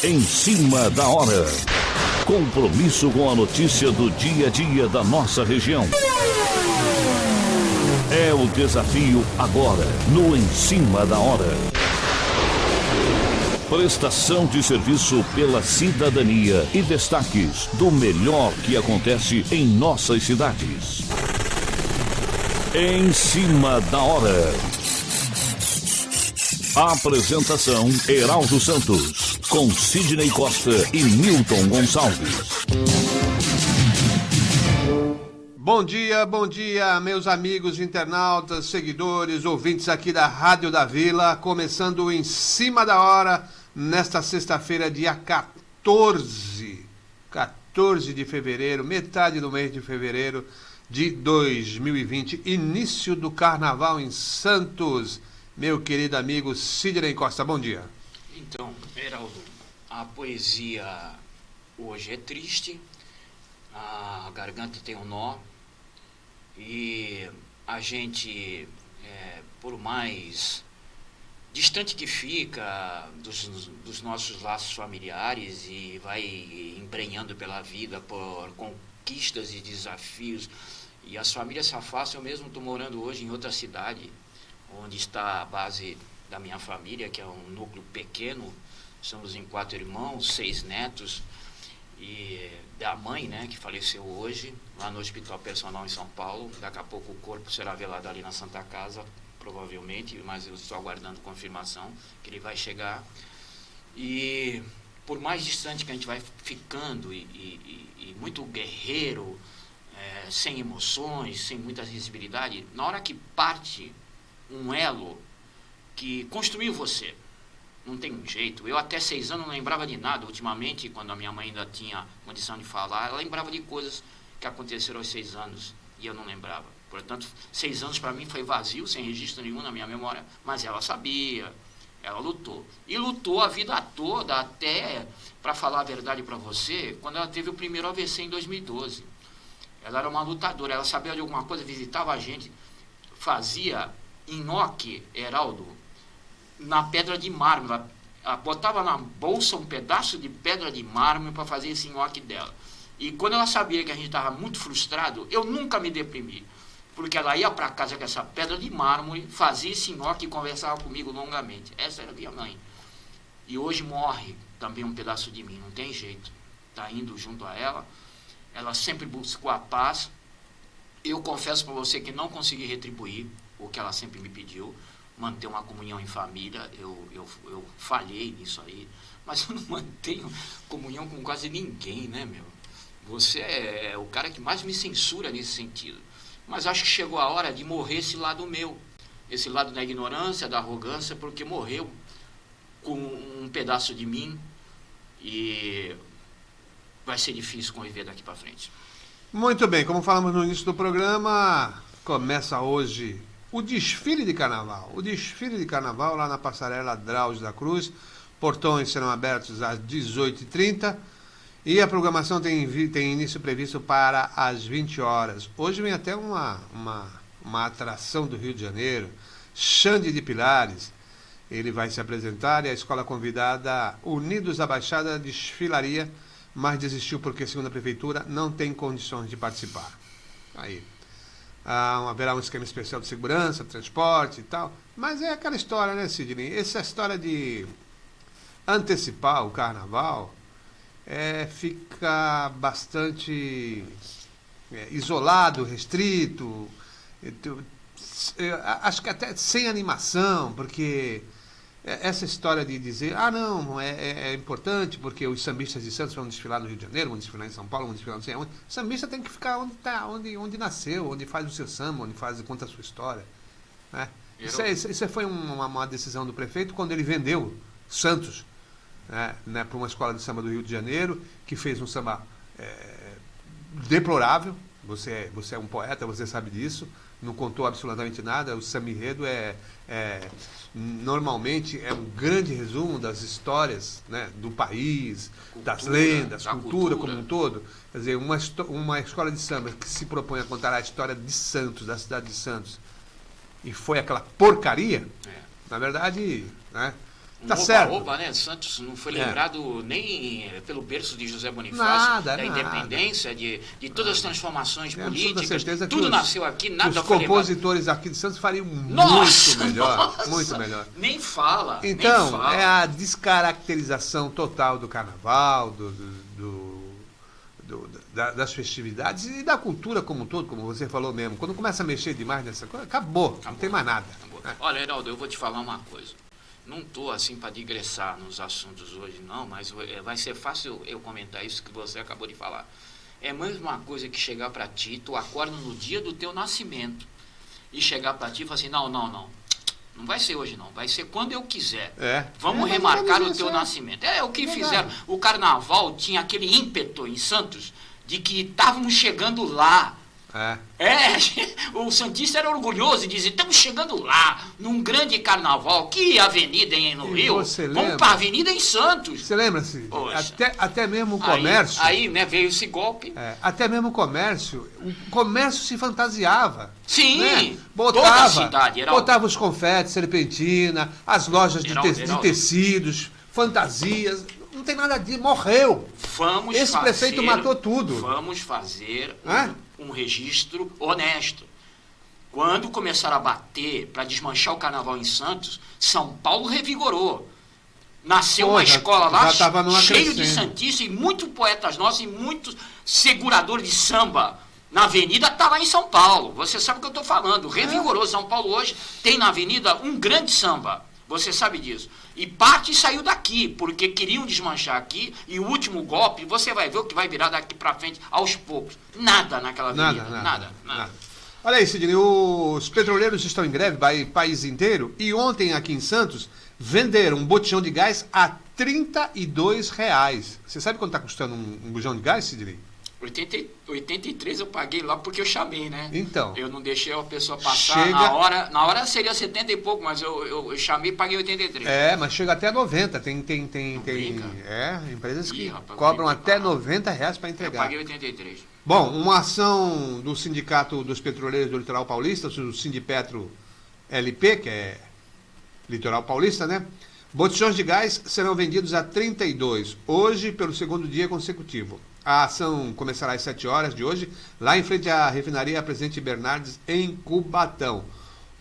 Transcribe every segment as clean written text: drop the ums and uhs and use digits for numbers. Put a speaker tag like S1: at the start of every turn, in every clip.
S1: Em cima da hora. Compromisso com a notícia do dia a dia da nossa região. É o desafio agora, no Em Cima da Hora. Prestação de serviço pela cidadania e destaques do melhor que acontece em nossas cidades. Em Cima da Hora. Apresentação: Heraldo Santos, com Sidney Costa e Milton Gonçalves.
S2: Bom dia, meus amigos internautas, seguidores, ouvintes aqui da Rádio da Vila, começando Em Cima da Hora, nesta sexta-feira, dia 14 de fevereiro, metade do mês de fevereiro de 2020, início do Carnaval em Santos. Meu querido amigo Sidney Costa, bom dia.
S3: Então, Heraldo, a poesia hoje é triste, a garganta tem um nó e a gente, por mais distante que fica dos nossos laços familiares e vai embrenhando pela vida por conquistas e desafios, e as famílias se afastam. Eu mesmo estou morando hoje em outra cidade, onde está a base da minha família, que é um núcleo pequeno. Somos em 4 irmãos, 6 netos, e da mãe, né, que faleceu hoje, lá no Hospital Personal em São Paulo. Daqui a pouco o corpo será velado ali na Santa Casa, provavelmente, mas eu estou aguardando confirmação que ele vai chegar. E por mais distante que a gente vai ficando, e muito guerreiro, sem emoções, sem muita sensibilidade, na hora que parte um elo que construiu você, não tem um jeito. Eu até 6 anos não lembrava de nada. Ultimamente, quando a minha mãe ainda tinha condição de falar, ela lembrava de coisas que aconteceram aos 6 anos e eu não lembrava. Portanto, 6 anos para mim foi vazio, sem registro nenhum na minha memória, mas ela sabia, ela lutou. E lutou a vida toda, até, para falar a verdade para você, quando ela teve o primeiro AVC em 2012. Ela era uma lutadora, ela sabia de alguma coisa, visitava a gente, fazia nhoque, Heraldo, na pedra de mármore. Ela botava na bolsa um pedaço de pedra de mármore para fazer esse nhoque dela. E quando ela sabia que a gente estava muito frustrado, eu nunca me deprimi, porque ela ia para casa com essa pedra de mármore, fazia esse nhoque e conversava comigo longamente. Essa era a minha mãe. E hoje morre também um pedaço de mim, não tem jeito. Está indo junto a ela. Ela sempre buscou a paz. Eu confesso para você que não consegui retribuir o que ela sempre me pediu, manter uma comunhão em família. Eu falhei nisso aí, mas eu não mantenho comunhão com quase ninguém, né, meu? Você é o cara que mais me censura nesse sentido. Mas acho que chegou a hora de morrer esse lado meu, esse lado da ignorância, da arrogância, porque morreu com um pedaço de mim e vai ser difícil conviver daqui para frente.
S2: Muito bem, como falamos no início do programa, começa hoje o desfile de carnaval. O desfile de carnaval lá na passarela Drauzio da Cruz. Portões serão abertos às 18h30 e a programação tem início previsto para as 20 horas. Hoje vem até uma atração do Rio de Janeiro, Xande de Pilares. Ele vai se apresentar e a escola convidada Unidos da Baixada desfilaria, mas desistiu porque, segundo a prefeitura, não tem condições de participar. Aí haverá um esquema especial de segurança, transporte e tal, mas é aquela história, né, Sidney? Essa história de antecipar o carnaval fica bastante isolado, restrito, acho que até sem animação, porque essa história de dizer, não, é importante porque os sambistas de Santos vão desfilar no Rio de Janeiro, vão desfilar em São Paulo, vão desfilar não sei onde. O sambista tem que ficar onde nasceu, onde faz o seu samba, conta a sua história, né? Isso foi uma decisão do prefeito quando ele vendeu Santos, né, para uma escola de samba do Rio de Janeiro, que fez um samba deplorável. Você é um poeta, você sabe disso. Não contou absolutamente nada. O samba enredo normalmente é um grande resumo das histórias, né, do país, das lendas, cultura como um todo. Quer dizer, uma escola de samba que se propõe a contar a história de Santos, da cidade de Santos, e foi aquela porcaria, na verdade, né, Tá certo.
S3: Oba, né? Santos não foi lembrado nem pelo berço de José Bonifácio,
S2: Nada.
S3: independência, de todas as transformações políticas.
S2: Certeza que
S3: tudo nasceu aqui, nada
S2: os
S3: foi lembrado.
S2: compositores aqui de Santos fariam
S3: Nossa,
S2: muito melhor.
S3: nossa.
S2: Muito melhor.
S3: Nem fala.
S2: Então,
S3: nem fala.
S2: é a descaracterização total do carnaval, das festividades e da cultura como um todo, como você falou mesmo. Quando começa a mexer demais nessa coisa, acabou. Não tem mais nada.
S3: Olha, Heraldo, eu vou te falar uma coisa. Não estou assim para digressar nos assuntos hoje, não, mas vai ser fácil eu comentar isso que você acabou de falar. É a mesma coisa que chegar para ti, tu acorda no dia do teu nascimento e chegar para ti e falar assim, não vai ser hoje não, vai ser quando eu quiser. Vamos remarcar o teu nascimento. É o que fizeram. O carnaval tinha aquele ímpeto em Santos de que estávamos chegando lá. O santista era orgulhoso e dizia, estamos chegando lá, num grande carnaval, que avenida no Rio, vamos para a avenida em Santos.
S2: Você lembra-se? Até mesmo o comércio...
S3: Aí né, veio esse golpe.
S2: Até mesmo o comércio se fantasiava.
S3: Sim,
S2: né?
S3: toda a cidade.
S2: Botava os confetes, serpentina, as lojas de tecidos, fantasias... Não tem nada disso, morreu. Esse prefeito matou tudo.
S3: Vamos fazer um registro honesto. Quando começaram a bater para desmanchar o carnaval em Santos, São Paulo revigorou. Nasceu uma escola lá cheio de santistas e muitos poetas nossos e muitos seguradores de samba. Na avenida está lá em São Paulo. Você sabe o que eu estou falando. Revigorou. São Paulo hoje tem na avenida um grande samba. Você sabe disso. E parte saiu daqui, porque queriam desmanchar aqui, e o último golpe, você vai ver o que vai virar daqui para frente, aos poucos. Nada naquela avenida. Nada.
S2: Olha aí, Sidney, os petroleiros estão em greve, país inteiro, e ontem aqui em Santos, venderam um botijão de gás a R$ 32. Você sabe quanto está custando um bujão de gás, Sidney?
S3: 83 eu paguei lá porque eu chamei, né?
S2: Então.
S3: Eu não deixei a pessoa passar. Na hora seria 70 e pouco, mas eu chamei e paguei 83.
S2: Mas chega até 90. Tem empresas que cobram até R$ 90 para entregar.
S3: Eu paguei 83.
S2: Bom, uma ação do Sindicato dos Petroleiros do Litoral Paulista, o Sindipetro LP, que é Litoral Paulista, né? Botijões de gás serão vendidos a 32, hoje pelo segundo dia consecutivo. A ação começará às 7 horas de hoje, lá em frente à refinaria Presidente Bernardes, em Cubatão.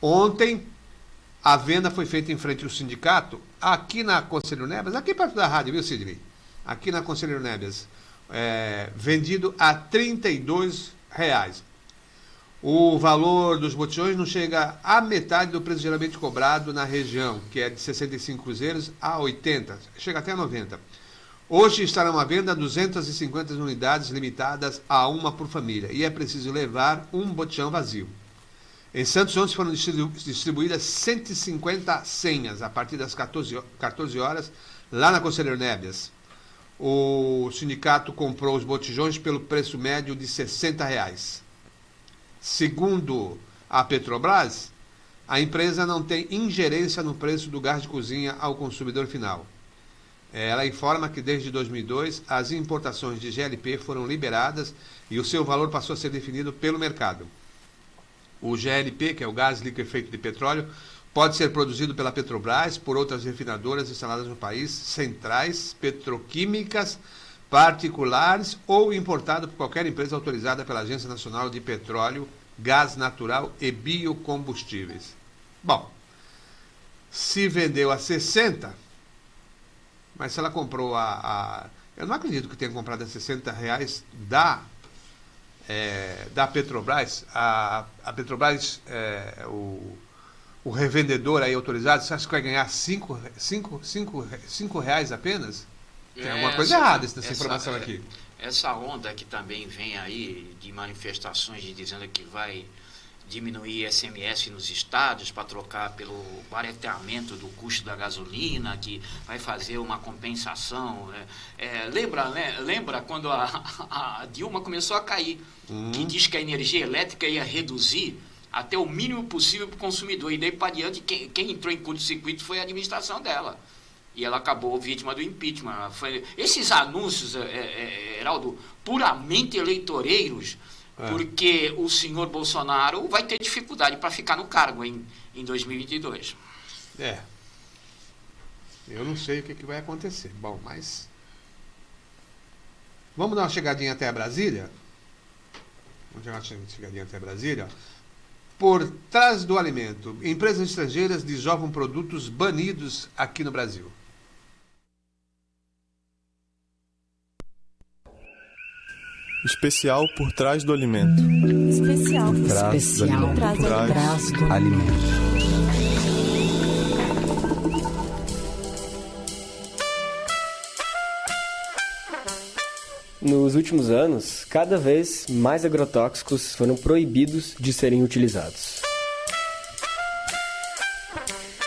S2: Ontem, a venda foi feita em frente ao sindicato, aqui na Conselheiro Nebias, aqui perto da rádio, viu, Sidney? Aqui na Conselheiro Nebias, vendido a R$ 32. O valor dos botijões não chega à metade do preço geralmente cobrado na região, que é de 65 cruzeiros a 80, chega até 90. Hoje estarão à venda 250 unidades limitadas a uma por família e é preciso levar um botijão vazio. Em Santos ontem foram distribuídas 150 senhas a partir das 14 horas lá na Conselheiro Nebias. O sindicato comprou os botijões pelo preço médio de R$ 60. Segundo a Petrobras, a empresa não tem ingerência no preço do gás de cozinha ao consumidor final. Ela informa que desde 2002 as importações de GLP foram liberadas e o seu valor passou a ser definido pelo mercado. O GLP, que é o gás liquefeito de petróleo, pode ser produzido pela Petrobras, por outras refinadoras instaladas no país, centrais, petroquímicas, particulares ou importado por qualquer empresa autorizada pela Agência Nacional de Petróleo, Gás Natural e Biocombustíveis. Bom, se vendeu a 60... Mas se ela comprou eu não acredito que tenha comprado a R$ 60 da Petrobras. A Petrobras, o revendedor aí autorizado, você acha que vai ganhar cinco reais apenas? Tem alguma coisa errada nessa informação aqui.
S3: Essa onda que também vem aí de manifestações dizendo que vai diminuir ICMS nos estados para trocar pelo barateamento do custo da gasolina, que vai fazer uma compensação. Lembra quando a Dilma começou a cair, que diz que a energia elétrica ia reduzir até o mínimo possível para o consumidor, e daí para diante quem entrou em curto-circuito foi a administração dela. E ela acabou vítima do impeachment. Esses anúncios, Heraldo, puramente eleitoreiros, porque o senhor Bolsonaro vai ter dificuldade para ficar no cargo em 2022.
S2: Eu não sei o que vai acontecer. Bom, mas... Vamos dar uma chegadinha até Brasília? Vamos dar uma chegadinha até Brasília. Por trás do alimento, empresas estrangeiras desovam produtos banidos aqui no Brasil.
S4: Especial por trás do alimento.
S5: Especial por
S4: trás do alimento.
S6: Nos últimos anos, cada vez mais agrotóxicos foram proibidos de serem utilizados.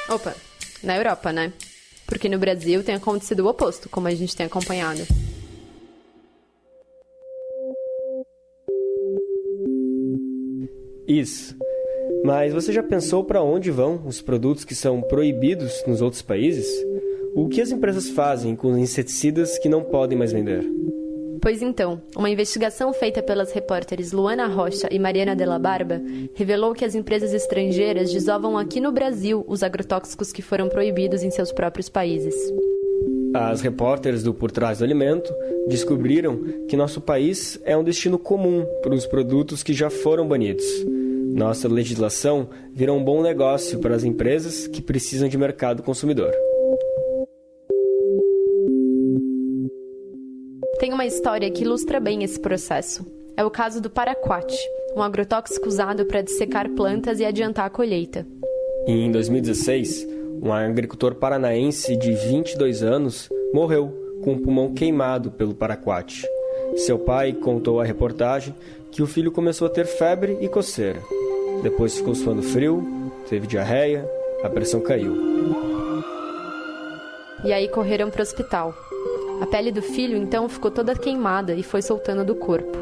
S5: Opa, na Europa, né? Porque no Brasil tem acontecido o oposto, como a gente tem acompanhado.
S6: Isso. Mas você já pensou para onde vão os produtos que são proibidos nos outros países? O que as empresas fazem com os inseticidas que não podem mais vender?
S5: Pois então, uma investigação feita pelas repórteres Luana Rocha e Mariana Della Barba revelou que as empresas estrangeiras desovam aqui no Brasil os agrotóxicos que foram proibidos em seus próprios países.
S6: As repórteres do Por Trás do Alimento descobriram que nosso país é um destino comum para os produtos que já foram banidos. Nossa legislação vira um bom negócio para as empresas que precisam de mercado consumidor.
S5: Tem uma história que ilustra bem esse processo. É o caso do paraquat, um agrotóxico usado para dissecar plantas e adiantar a colheita.
S6: Em 2016, um agricultor paranaense de 22 anos morreu com o pulmão queimado pelo paraquat. Seu pai contou à reportagem que o filho começou a ter febre e coceira. Depois ficou suando frio, teve diarreia, a pressão caiu.
S5: E aí correram para o hospital. A pele do filho, então, ficou toda queimada e foi soltando do corpo.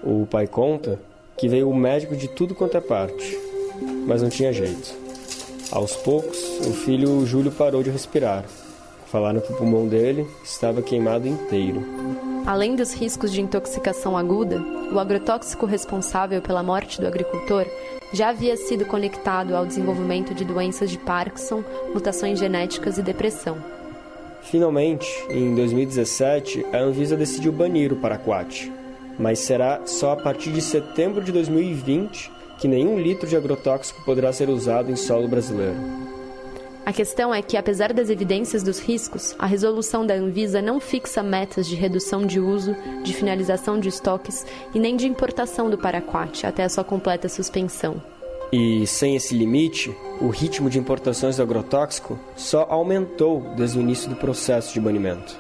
S6: O pai conta que veio o médico de tudo quanto é parte, mas não tinha jeito. Aos poucos, o filho Júlio parou de respirar. Falaram que o pulmão dele estava queimado inteiro.
S5: Além dos riscos de intoxicação aguda, o agrotóxico responsável pela morte do agricultor já havia sido conectado ao desenvolvimento de doenças de Parkinson, mutações genéticas e depressão.
S6: Finalmente, em 2017, a Anvisa decidiu banir o paraquat, mas será só a partir de setembro de 2020 que nenhum litro de agrotóxico poderá ser usado em solo brasileiro.
S5: A questão é que, apesar das evidências dos riscos, a resolução da Anvisa não fixa metas de redução de uso, de finalização de estoques e nem de importação do paraquat até a sua completa suspensão.
S6: E, sem esse limite, o ritmo de importações do agrotóxico só aumentou desde o início do processo de banimento.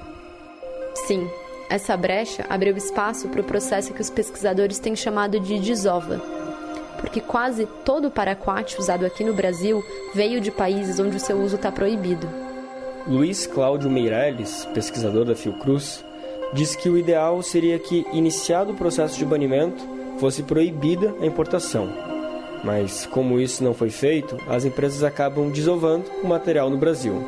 S5: Sim, essa brecha abriu espaço para o processo que os pesquisadores têm chamado de desova, porque quase todo o paraquat usado aqui no Brasil veio de países onde o seu uso está proibido.
S6: Luiz Cláudio Meirelles, pesquisador da Fiocruz, diz que o ideal seria que, iniciado o processo de banimento, fosse proibida a importação. Mas, como isso não foi feito, as empresas acabam desovando o material no Brasil.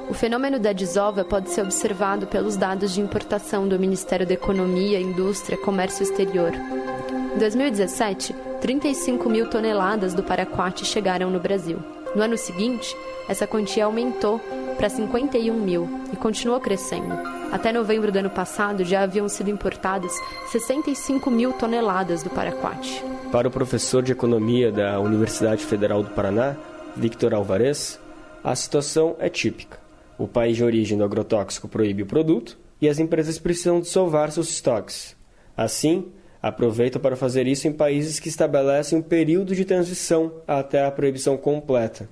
S5: O fenômeno da desova pode ser observado pelos dados de importação do Ministério da Economia, Indústria e Comércio Exterior. Em 2017, 35 mil toneladas do paraquat chegaram no Brasil. No ano seguinte, essa quantia aumentou para 51 mil e continuou crescendo. Até novembro do ano passado, já haviam sido importadas 65 mil toneladas do paraquat.
S6: Para o professor de Economia da Universidade Federal do Paraná, Victor Alvarez, a situação é típica. O país de origem do agrotóxico proíbe o produto e as empresas precisam dissolver seus estoques. Assim, aproveitam para fazer isso em países que estabelecem um período de transição até a proibição completa.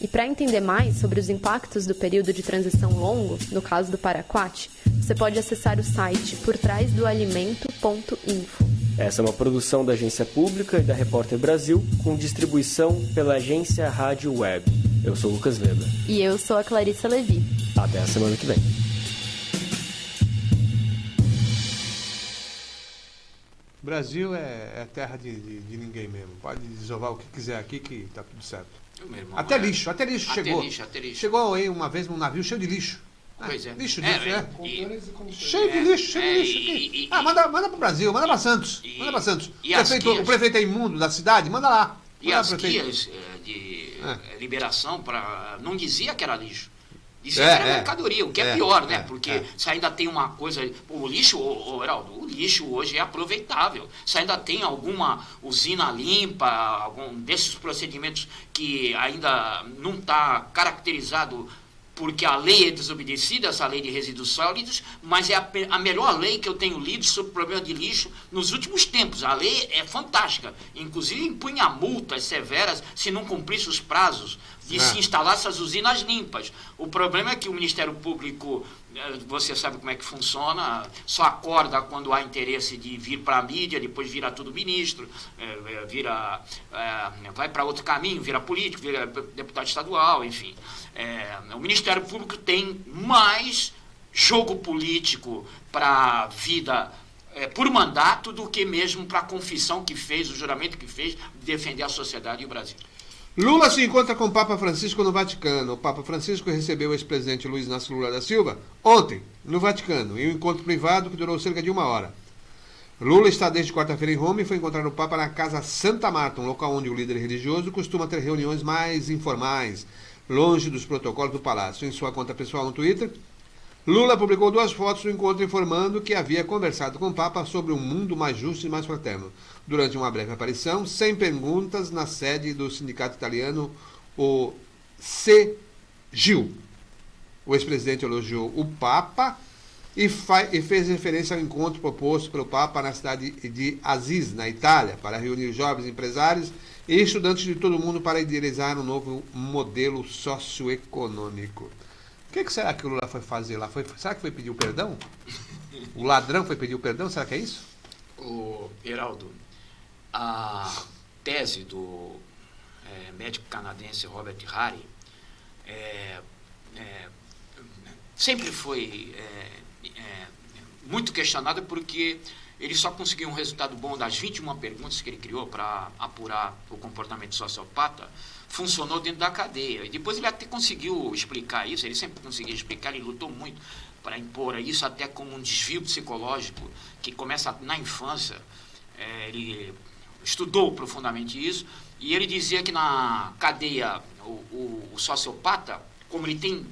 S5: E para entender mais sobre os impactos do período de transição longo, no caso do paraquat, você pode acessar o site portrásdoalimento.info.
S6: Essa é uma produção da Agência Pública e da Repórter Brasil, com distribuição pela Agência Rádio Web. Eu sou o Lucas Weber.
S5: E eu sou a Clarissa Levi.
S6: Até a semana que vem.
S2: O Brasil é terra de ninguém mesmo. Pode desovar o que quiser aqui que tá tudo certo.
S3: Irmão,
S2: até lixo chegou.
S3: Até lixo.
S2: Chegou aí uma vez um navio cheio de lixo.
S3: Pois é.
S2: Lixo,
S3: Cheio
S2: de lixo aqui. Manda pro Brasil, manda pra Santos. Manda pra Santos. O prefeito é imundo da cidade, manda lá.
S3: E as guias de liberação para... Não dizia que era lixo. Dizia que era mercadoria, o que é pior, né? Porque se ainda tem uma coisa... O lixo, Heraldo, o lixo hoje é aproveitável. Se ainda tem alguma usina limpa, algum desses procedimentos que ainda não está caracterizado porque a lei é desobedecida, essa lei de resíduos sólidos, mas é a melhor lei que eu tenho lido sobre o problema de lixo nos últimos tempos. A lei é fantástica, inclusive impunha multas severas se não cumprisse os prazos de se instalar essas usinas limpas. O problema é que o Ministério Público, você sabe como é que funciona, só acorda quando há interesse de vir para a mídia, depois vira tudo ministro, vai para outro caminho, vira político, vira deputado estadual, enfim. O Ministério Público tem mais jogo político para a vida por mandato do que mesmo para a confissão que fez, o juramento que fez, de defender a sociedade e o Brasil.
S2: Lula se encontra com o Papa Francisco no Vaticano. O Papa Francisco recebeu o ex-presidente Luiz Inácio Lula da Silva ontem, no Vaticano, em um encontro privado que durou cerca de 1 hora. Lula está desde quarta-feira em Roma e foi encontrar o Papa na Casa Santa Marta, um local onde o líder religioso costuma ter reuniões mais informais, longe dos protocolos do palácio. Em sua conta pessoal no Twitter, Lula publicou 2 fotos do encontro informando que havia conversado com o Papa sobre um mundo mais justo e mais fraterno. Durante uma breve aparição, sem perguntas, na sede do sindicato italiano, o CGIL. O ex-presidente elogiou o Papa e fez referência ao encontro proposto pelo Papa na cidade de Aziz, na Itália, para reunir jovens empresários e estudantes de todo o mundo para idealizar um novo modelo socioeconômico. O que será que o Lula foi fazer lá? Será que foi pedir o perdão? O ladrão foi pedir o perdão? Será que é isso?
S3: Heraldo, a tese do médico canadense Robert Harry sempre foi muito questionada porque ele só conseguiu um resultado bom das 21 perguntas que ele criou para apurar o comportamento sociopata, funcionou dentro da cadeia. E depois ele até conseguiu explicar isso, ele sempre conseguia explicar, ele lutou muito para impor isso até como um desvio psicológico que começa na infância. Ele estudou profundamente isso e ele dizia que na cadeia o sociopata, como ele tem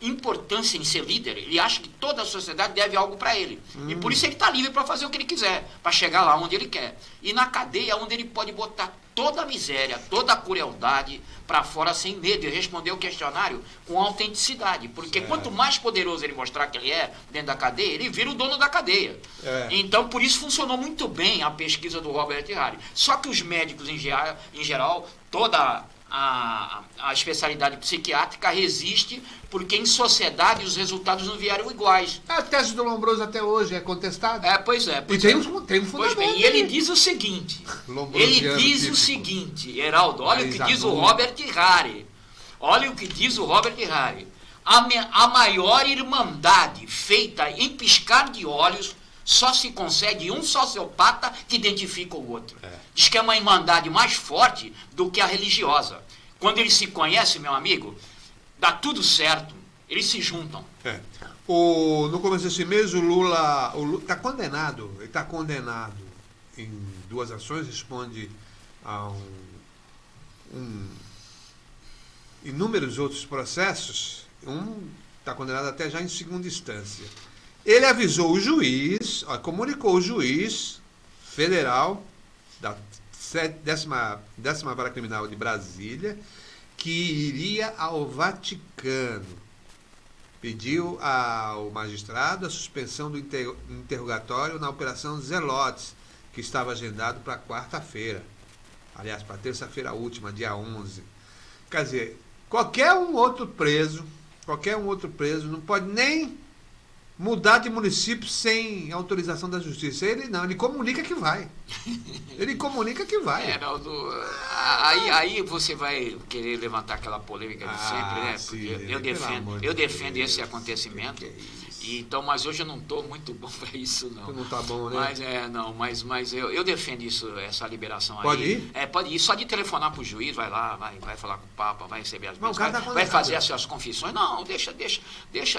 S3: importância em ser líder, ele acha que toda a sociedade deve algo para ele. E por isso ele está livre para fazer o que ele quiser, para chegar lá onde ele quer. E na cadeia, onde ele pode botar toda a miséria, toda a crueldade para fora sem medo e responder o questionário com autenticidade. Porque quanto mais poderoso ele mostrar que ele é dentro da cadeia, ele vira o dono da cadeia. Então, por isso funcionou muito bem a pesquisa do Robert Harry. Só que os médicos, em geral, toda a especialidade psiquiátrica resiste porque em sociedade os resultados não vieram iguais.
S2: A tese do Lombroso até hoje é contestada.
S3: Pois é.
S2: E tem um fundamento.
S3: Pois bem, e ele diz o seguinte, Heraldo, olha o que diz o Robert Harry. Olha o que diz o Robert Harry. A maior irmandade feita em piscar de olhos só se consegue um sociopata que identifica o outro. Diz que é uma irmandade mais forte do que a religiosa. Quando eles se conhecem, meu amigo, dá tudo certo. Eles se juntam.
S2: No começo desse mês, o Lula está condenado. Ele está condenado em 2 ações, responde a inúmeros outros processos. Está condenado até já em segunda instância. Ele avisou o juiz, comunicou o juiz federal da 10ª Vara Criminal de Brasília que iria ao Vaticano. Pediu ao magistrado a suspensão do interrogatório na Operação Zelotes, que estava agendado para quarta-feira. Aliás, para terça-feira última, dia 11. Quer dizer, qualquer um outro preso não pode nem mudar de município sem autorização da justiça. Ele não, ele comunica que vai.
S3: Heraldo, aí você vai querer levantar aquela polêmica de sempre, né? Porque eu defendo esse acontecimento. Então, mas hoje eu não estou muito bom para isso, não.
S2: Tu não está bom, né?
S3: Mas eu defendo essa liberação aí.
S2: Pode ir?
S3: Pode ir. Só de telefonar para o juiz, vai lá, vai falar com o Papa, vai receber as
S2: bênçãos,
S3: vai fazer as suas confissões. Não, deixa.
S2: Deixa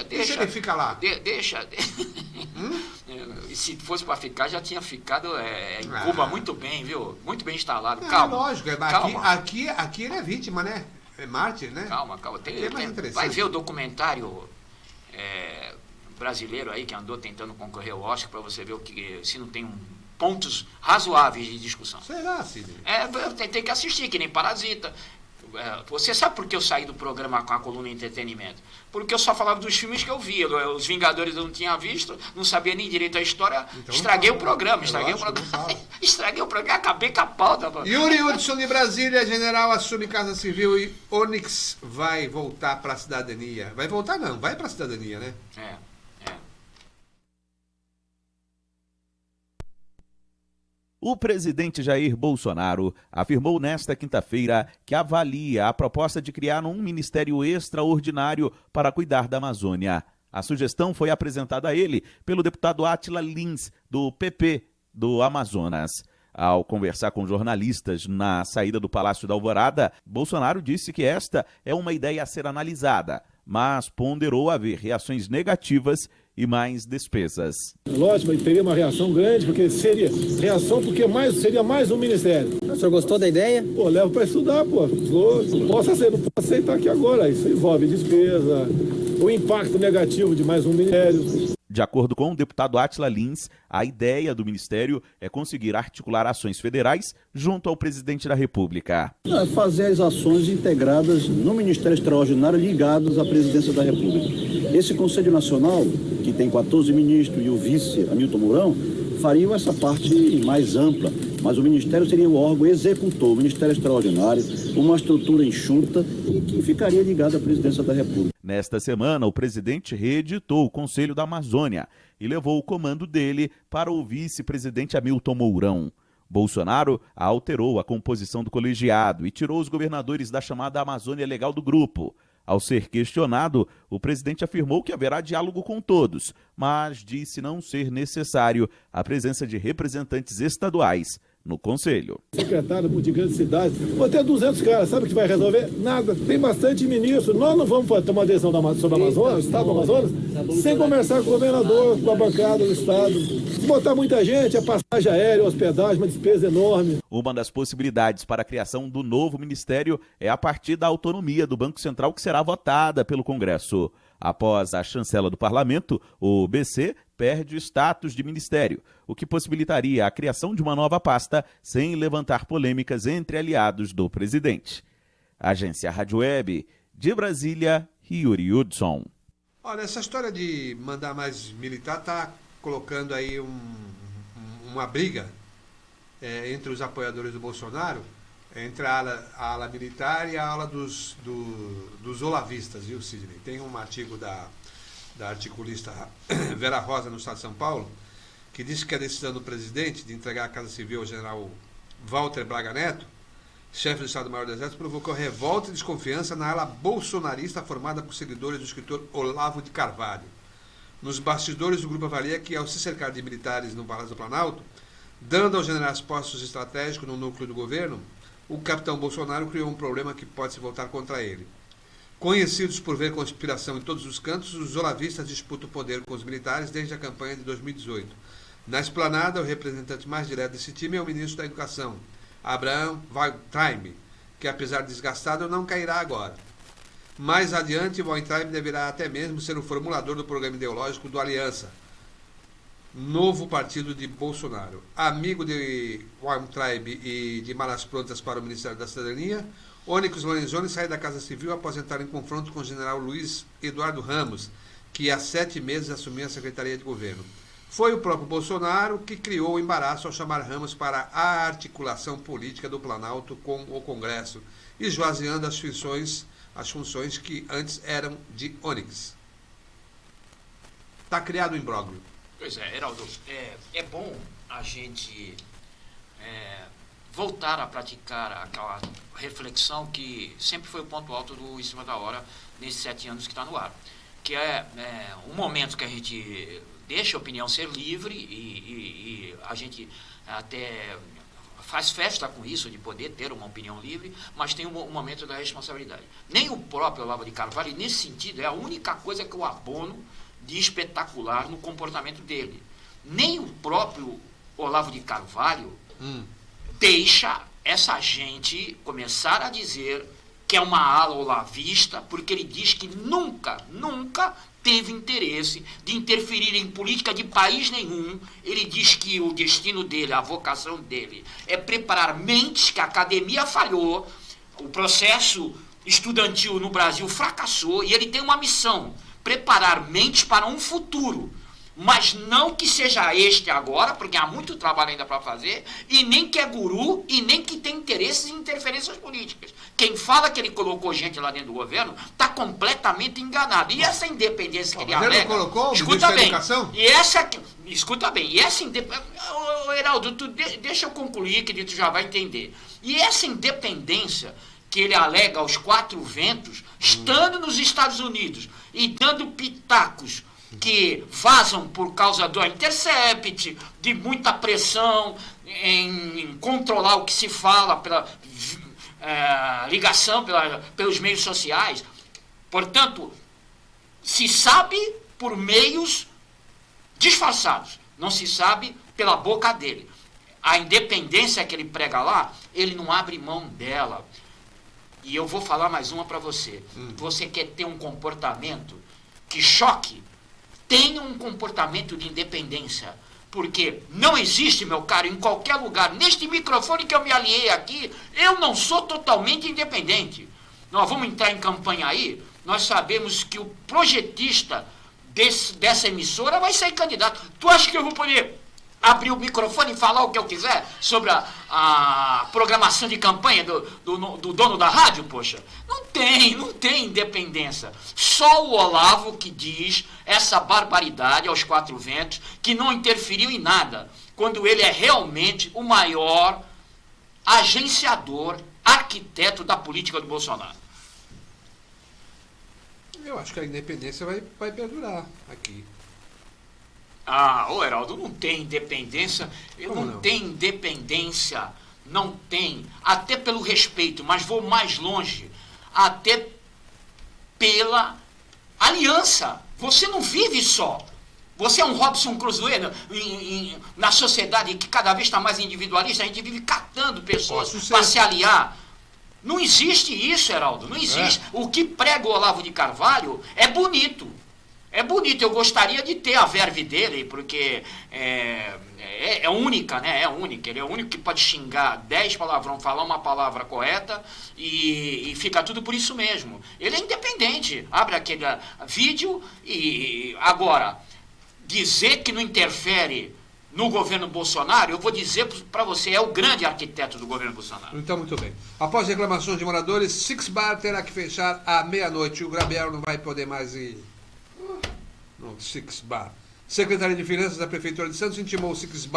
S2: ele ficar lá.
S3: Deixa. E se fosse para ficar, já tinha ficado em Cuba muito bem, viu? Muito bem instalado.
S2: Não,
S3: Calma.
S2: Lógico,
S3: calma.
S2: Aqui ele é vítima, né? É mártir, né?
S3: Calma. Vai ver o documentário brasileiro aí que andou tentando concorrer ao Oscar para você ver se não tem pontos razoáveis de discussão.
S2: Será, Sidney?
S3: Tem que assistir, que nem Parasita. Você sabe por que eu saí do programa com a coluna Entretenimento? Porque eu só falava dos filmes que eu via. Os Vingadores eu não tinha visto, não sabia nem direito a história. Então, estraguei o programa. Estraguei o programa, acabei com a pauta.
S2: Yuri Hudson de Brasília, general assume Casa Civil e Onyx vai voltar para a cidadania. Vai voltar não, vai para a cidadania, né?
S1: O presidente Jair Bolsonaro afirmou nesta quinta-feira que avalia a proposta de criar um ministério extraordinário para cuidar da Amazônia. A sugestão foi apresentada a ele pelo deputado Átila Lins, do PP do Amazonas. Ao conversar com jornalistas na saída do Palácio da Alvorada, Bolsonaro disse que esta é uma ideia a ser analisada, mas ponderou haver reações negativas e mais despesas.
S7: Lógico, teria uma reação grande, porque seria seria mais um ministério.
S8: O senhor gostou da ideia?
S7: Pô, levo para estudar, pô. Não posso aceitar aqui agora. Isso envolve despesa, o impacto negativo de mais um ministério.
S1: De acordo com o deputado Átila Lins, a ideia do Ministério é conseguir articular ações federais junto ao presidente da República.
S9: É fazer as ações integradas no Ministério Extraordinário ligados à presidência da República. Esse Conselho Nacional, que tem 14 ministros e o vice, Hamilton Mourão, fariam essa parte mais ampla, mas o Ministério seria o órgão executor, o Ministério Extraordinário, uma estrutura enxuta e que ficaria ligada à presidência da República.
S1: Nesta semana, o presidente reeditou o Conselho da Amazônia e levou o comando dele para o vice-presidente Hamilton Mourão. Bolsonaro alterou a composição do colegiado e tirou os governadores da chamada Amazônia Legal do grupo. Ao ser questionado, o presidente afirmou que haverá diálogo com todos, mas disse não ser necessário a presença de representantes estaduais no Conselho.
S7: Secretário de grandes cidades, vou ter 200 caras, sabe o que vai resolver? Nada, tem bastante ministro, nós não vamos tomar decisão sobre o Amazonas, o Estado do Amazonas, sem conversar com o governador, com a bancada do Estado. Se botar muita gente, é passagem aérea, hospedagem, uma despesa enorme.
S1: Uma das possibilidades para a criação do novo ministério é a partir da autonomia do Banco Central, que será votada pelo Congresso. Após a chancela do parlamento, o BC perde o status de ministério, o que possibilitaria a criação de uma nova pasta sem levantar polêmicas entre aliados do presidente. Agência Rádio Web, de Brasília, Yuri Hudson.
S2: Olha, essa história de mandar mais militar está colocando aí uma briga entre os apoiadores do Bolsonaro, entre a ala militar e a ala dos olavistas, viu, Sidney? Tem um artigo da articulista Vera Rosa, no Estado de São Paulo, que diz que a decisão do presidente de entregar a Casa Civil ao general Walter Braga Neto, chefe do Estado-Maior do Exército, provocou revolta e desconfiança na ala bolsonarista formada por seguidores do escritor Olavo de Carvalho. Nos bastidores, o grupo avalia que, ao se cercar de militares no Palácio do Planalto, dando aos generais postos estratégicos no núcleo do governo, o capitão Bolsonaro criou um problema que pode se voltar contra ele. Conhecidos por ver conspiração em todos os cantos, os olavistas disputam o poder com os militares desde a campanha de 2018. Na esplanada, o representante mais direto desse time é o ministro da Educação, Abraham Weintraub, que apesar de desgastado não cairá agora. Mais adiante, Weintraub deverá até mesmo ser o formulador do programa ideológico do Aliança, novo partido de Bolsonaro. Amigo de Weintraub e de malas prontas para o Ministério da Cidadania, Onyx Lorenzoni sai da Casa Civil após entrar em confronto com o general Luiz Eduardo Ramos, que há 7 meses assumiu a Secretaria de Governo. Foi o próprio Bolsonaro que criou o embaraço ao chamar Ramos para a articulação política do Planalto com o Congresso, esvaziando as funções que antes eram de Onyx. Está criado o imbróglio.
S3: Pois é, Heraldo, é bom a gente voltar a praticar aquela reflexão que sempre foi o ponto alto do Em Cima da Hora nesses 7 anos que está no ar, que é um momento que a gente deixa a opinião ser livre e a gente até faz festa com isso, de poder ter uma opinião livre, mas tem um momento da responsabilidade. Nem o próprio Olavo de Carvalho, nesse sentido, é a única coisa que eu abono de espetacular no comportamento dele. nem o próprio Olavo de Carvalho deixa essa gente começar a dizer que é uma ala olavista, porque ele diz que nunca teve interesse de interferir em política de país nenhum. Ele diz que o destino dele, a vocação dele, é preparar mentes, que a academia falhou, o processo estudantil no Brasil fracassou, e ele tem uma missão: preparar mentes para um futuro. Mas não que seja este agora, porque há muito trabalho ainda para fazer, e nem que é guru, e nem que tem interesses e interferências políticas. Quem fala que ele colocou gente lá dentro do governo está completamente enganado. E essa independência que ele alega...
S2: Ele colocou
S3: escuta bem,
S2: educação?
S3: e essa... Escuta bem, e essa independência... Heraldo, deixa eu concluir, que tu já vai entender. E essa independência que ele alega aos quatro ventos, estando nos Estados Unidos e dando pitacos que vazam por causa do Intercept, de muita pressão em controlar o que se fala pela ligação, pelos meios sociais. Portanto, se sabe por meios disfarçados, não se sabe pela boca dele. A independência que ele prega lá, ele não abre mão dela. E eu vou falar mais uma para você. Você quer ter um comportamento que choque? Tenha um comportamento de independência. Porque não existe, meu caro, em qualquer lugar, neste microfone que eu me aliei aqui, eu não sou totalmente independente. Nós vamos entrar em campanha aí, nós sabemos que o projetista dessa emissora vai ser candidato. Tu acha que eu vou poder abrir o microfone e falar o que eu quiser sobre a programação de campanha do dono da rádio, poxa? Não tem independência. Só o Olavo que diz essa barbaridade aos quatro ventos, que não interferiu em nada, quando ele é realmente o maior agenciador, arquiteto da política do Bolsonaro.
S2: Eu acho que a independência vai perdurar aqui.
S3: Ô Heraldo, não tem independência, não tem independência, não tem, até pelo respeito, mas vou mais longe, até pela aliança. Você não vive só. Você é um Robson Crusoe na sociedade que cada vez está mais individualista, a gente vive catando pessoas para se aliar. Não existe isso, Heraldo, não existe. O que prega o Olavo de Carvalho é bonito. É bonito, eu gostaria de ter a verve dele, porque é única, né? É única. Ele é o único que pode xingar 10 palavrões, falar uma palavra correta e fica tudo por isso mesmo. Ele é independente. Abre aquele vídeo e agora, dizer que não interfere no governo Bolsonaro, eu vou dizer para você, é o grande arquiteto do governo Bolsonaro.
S2: Então, muito bem. Após reclamações de moradores, Six Bar terá que fechar à meia-noite. O Grabiel não vai poder mais ir no Six Bar. Secretaria de Finanças da Prefeitura de Santos intimou o Six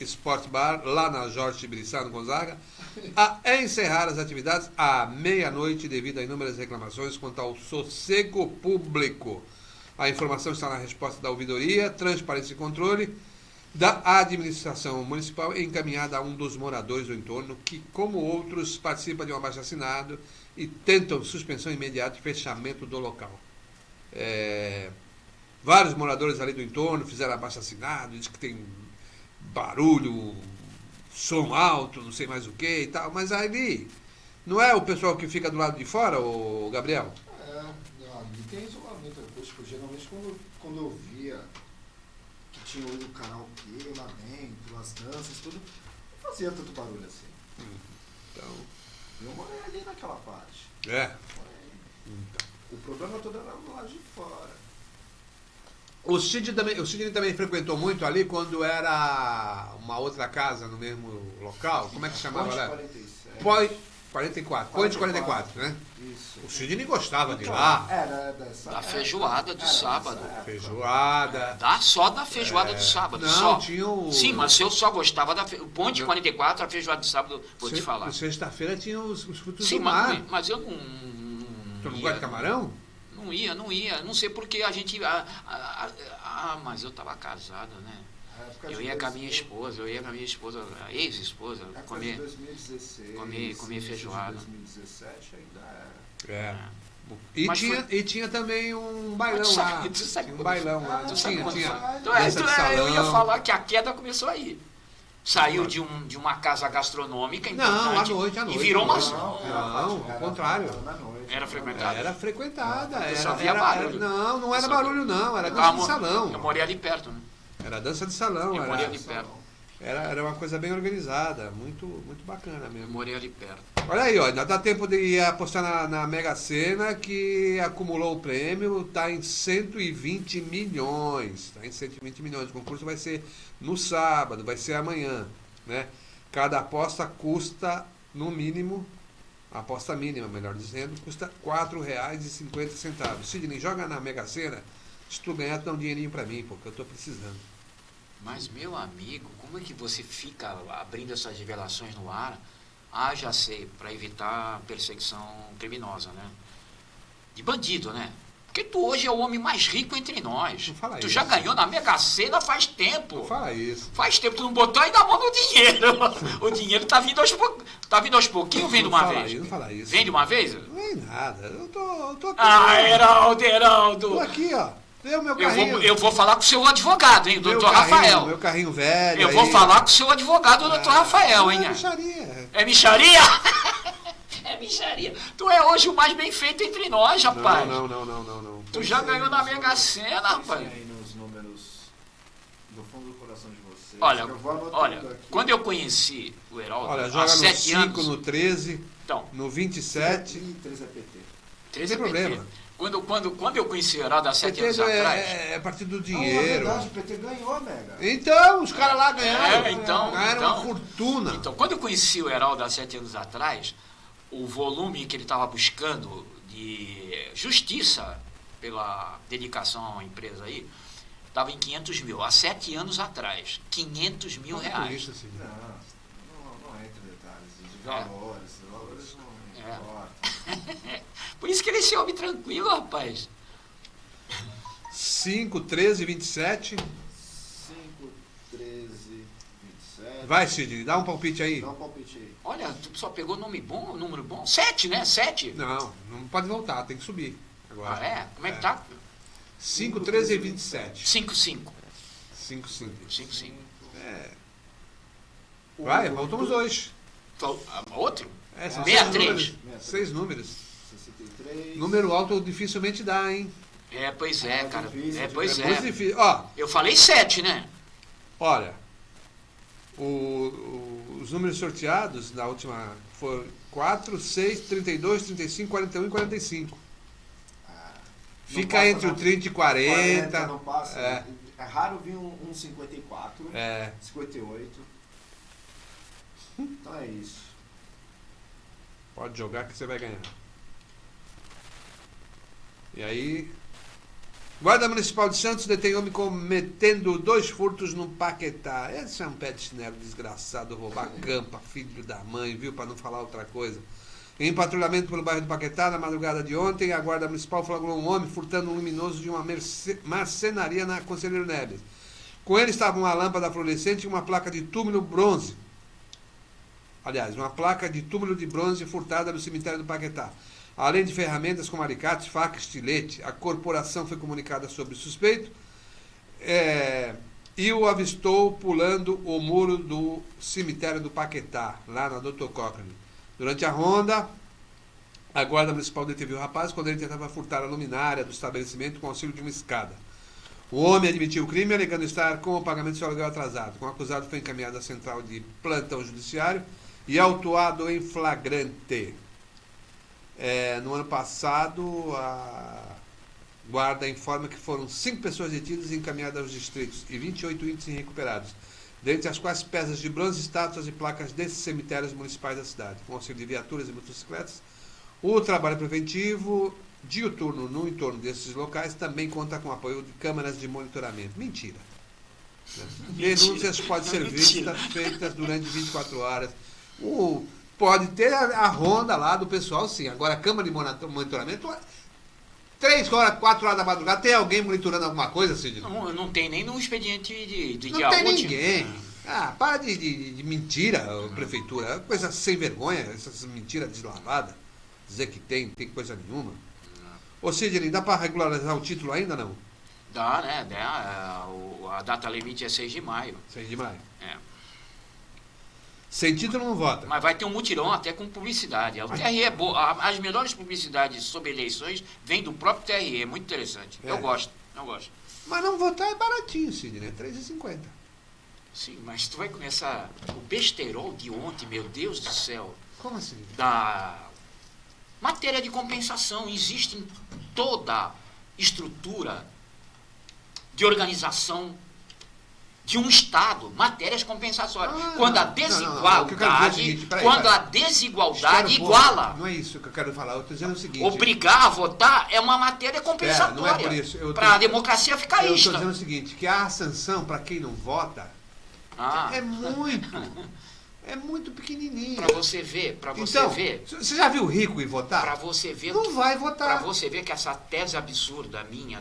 S2: Sport Bar, lá na Jorge Tibiriçá, no Gonzaga, a encerrar as atividades à meia-noite devido a inúmeras reclamações quanto ao sossego público. A informação está na resposta da ouvidoria, transparência e controle da administração municipal encaminhada a um dos moradores do entorno que, como outros, participa de um abaixo-assinado e tentam suspensão imediata e fechamento do local. Vários moradores ali do entorno fizeram abaixo-assinado, diz que tem barulho, som alto, não sei mais o que e tal, mas ali não é o pessoal que fica do lado de fora, o Gabriel?
S8: Ali tem isolamento acústico. Geralmente quando eu via que tinha o karaokê lá dentro, as danças, tudo, não fazia tanto barulho assim.
S2: Então,
S8: eu morei ali naquela parte.
S2: Então.
S8: O problema todo era lá de fora.
S2: O Sidney também frequentou muito ali quando era uma outra casa no mesmo local. Como é que se chamava lá? 44. Ponte 44, né?
S8: Isso.
S2: O Sidney gostava de lá.
S3: Era da feijoada de sábado.
S2: Feijoada.
S3: Só da feijoada de sábado.
S2: Não,
S3: só.
S2: tinha o...
S3: Sim, mas eu só gostava da Ponte 44, a feijoada de sábado, vou te falar.
S2: Sexta-feira tinha os frutos
S3: Sim,
S2: do mar.
S3: mas eu não...
S2: Tu não gosta de camarão?
S3: Não ia. Não sei porque a gente... mas eu estava casado, né? Eu ia com a minha esposa, a ex-esposa, comer
S8: 2016,
S3: comer feijoada.
S8: 2017 ainda era.
S2: E tinha também um bailão lá. Tinha um bailão lá. Tinha.
S3: Eu ia falar que a queda começou aí. Saiu de uma casa gastronômica importante
S2: à noite.
S3: E virou uma...
S2: Não, ao contrário.
S3: Era frequentada?
S2: Era frequentada.
S3: Só via barulho.
S2: Não era barulho não, era dança de salão.
S3: Eu morei ali perto, né?
S2: Era dança de salão.
S3: Eu morei ali perto.
S2: Era uma coisa bem organizada, muito bacana mesmo.
S3: Eu morei ali perto.
S2: Olha aí, ainda dá tempo de ir apostar na Mega Sena, que acumulou o prêmio, está em 120 milhões. Está em 120 milhões. O concurso vai ser no sábado, vai ser amanhã, né? Cada aposta custa, no mínimo, a aposta mínima, melhor dizendo, custa R$ 4,50. Sidney, joga na Mega Sena, se tu ganhar, tu dá um dinheirinho para mim, porque eu estou precisando.
S3: Mas, meu amigo, como é que você fica abrindo essas revelações no ar? Já sei, para evitar perseguição criminosa, né? De bandido, né? Porque tu hoje é o homem mais rico entre nós.
S2: Não fala
S3: tu
S2: isso.
S3: já ganhou na Mega Sena faz tempo.
S2: Não fala isso.
S3: Faz tempo, tu não botou ainda a mão no dinheiro. O dinheiro tá vindo aos pouquinhos, vem de uma vez.
S2: Não fala isso.
S3: Vem de uma vez?
S2: Não vem nada, eu tô aqui.
S3: Heraldo!
S2: Tô aqui, ó. Meu carrinho.
S3: Eu vou falar com o seu advogado, hein, doutor Rafael.
S2: Meu carrinho velho.
S3: Eu vou falar com o seu advogado, doutor Rafael, hein?
S2: É micharia.
S3: É micharia? É micharia. Tu é hoje o mais bem feito entre nós, rapaz.
S2: Não.
S3: Tu já ganhou na Mega Sena, rapaz.
S8: aí nos números do fundo do coração de vocês.
S3: Olha, quando eu conheci o Heraldo,
S2: joga
S3: há 7
S2: no 5,
S3: anos...
S2: no 13,
S3: então,
S2: no 13
S8: é PT.
S3: 13 é
S2: PT.
S3: problema. Quando eu conheci o Heraldo há 7 anos atrás...
S2: É a partir do
S8: Na
S2: dinheiro.
S8: verdade, o PT ganhou, Mega.
S2: Então, os caras lá ganharam. Ganharam uma
S3: então,
S2: fortuna.
S3: Então, quando eu conheci o Heraldo há 7 anos atrás, o volume que ele estava buscando de justiça pela dedicação à empresa aí, estava em 500 mil. Há 7 anos atrás, 500 mil reais.
S2: Isso, assim.
S8: Não entra em detalhes de valores. Valores não importam.
S3: Por isso que ele é esse homem tranquilo, rapaz.
S2: 5, 13, 27.
S8: 5, 13, 27.
S2: Vai, Sidney, dá um palpite aí.
S8: Dá um palpite aí.
S3: Olha, tu só pegou nome bom, número bom. 7, né? 7.
S2: Não pode voltar, tem que subir. Agora.
S3: É? Como é que tá?
S2: 5, 13 e 27.
S3: 5, 5.
S2: 5, 5.
S3: 5, 5.
S2: Vai, voltamos 2.
S3: Outro?
S2: 63. 6 números.
S8: 63.
S2: Número alto dificilmente dá, hein?
S3: Pois é, cara.
S2: Difícil,
S3: Pois é.
S2: Muito difícil. Ó,
S3: eu falei 7, né?
S2: Olha, os números sorteados na última foram 4, 6, 32, 35, 41 e 45. Fica entre o 30 e 40.
S8: Não passa. É raro vir um 54. 58. Então é isso.
S2: Pode jogar que você vai ganhar. E aí... Guarda Municipal de Santos detém homem cometendo 2 furtos no Paquetá. Esse é um pé de chinelo desgraçado, roubar campa, filho da mãe, viu? Para não falar outra coisa. Em patrulhamento pelo bairro do Paquetá, na madrugada de ontem, a Guarda Municipal flagrou um homem furtando um luminoso de uma marcenaria na Conselheiro Neves. Com ele estava uma lâmpada fluorescente e uma placa de túmulo bronze. Aliás, uma placa de túmulo de bronze furtada no cemitério do Paquetá. Além de ferramentas como alicates, faca e estilete, a corporação foi comunicada sobre o suspeito e o avistou pulando o muro do cemitério do Paquetá, lá na Dr. Cochrane. Durante a ronda, a Guarda Municipal deteve o rapaz quando ele tentava furtar a luminária do estabelecimento com auxílio de uma escada. O homem admitiu o crime, alegando estar com o pagamento do seu aluguel atrasado. O acusado foi encaminhado à central de plantão judiciário e autuado em flagrante. No ano passado, a Guarda informa que foram 5 pessoas detidas e encaminhadas aos distritos e 28 índices recuperados, dentre as quais peças de bronze, estátuas e placas desses cemitérios municipais da cidade. Com auxílio de viaturas e motocicletas, o trabalho preventivo diuturno no entorno desses locais também conta com apoio de câmeras de monitoramento. Mentira. Denúncias podem ser feitas durante 24 horas. Pode ter a ronda lá do pessoal, sim. Agora, a câmera de monitoramento 3 horas, 4 horas da madrugada, tem alguém monitorando alguma coisa, Sidney?
S3: Não tem nem no expediente de
S2: Não
S3: dia
S2: tem
S3: útil.
S2: ninguém. Para de mentira, prefeitura. Coisa sem vergonha, essas mentiras deslavadas. Dizer que tem coisa nenhuma. Ô Sidney, dá para regularizar o título ainda, não?
S3: Dá, né? A data limite é 6 de maio.
S2: 6 de maio.
S3: É.
S2: Sem título não vota.
S3: Mas vai ter um mutirão até com publicidade. O TRE é boa. As melhores publicidades sobre eleições vêm do próprio TRE. É muito interessante. Eu gosto.
S2: Mas não votar é baratinho, Sidney. É R$3,50.
S3: Sim, mas tu vai começar o besterol de ontem, meu Deus do céu.
S2: Como assim?
S3: Da matéria de compensação. Existe em toda estrutura de organização de um Estado, matérias compensatórias. Quando a desigualdade iguala.
S2: Não é isso que eu quero falar. Eu estou dizendo o seguinte.
S3: Obrigar a votar é uma matéria compensatória.
S2: Não é por isso.
S3: Para a democracia ficar
S2: Eu
S3: ista.
S2: estou dizendo o seguinte, que a sanção para quem não vota é muito pequenininho.
S3: Para você ver,
S2: Você já viu rico ir votar?
S3: Para você ver.
S2: Não vai votar.
S3: Para você ver que essa tese absurda minha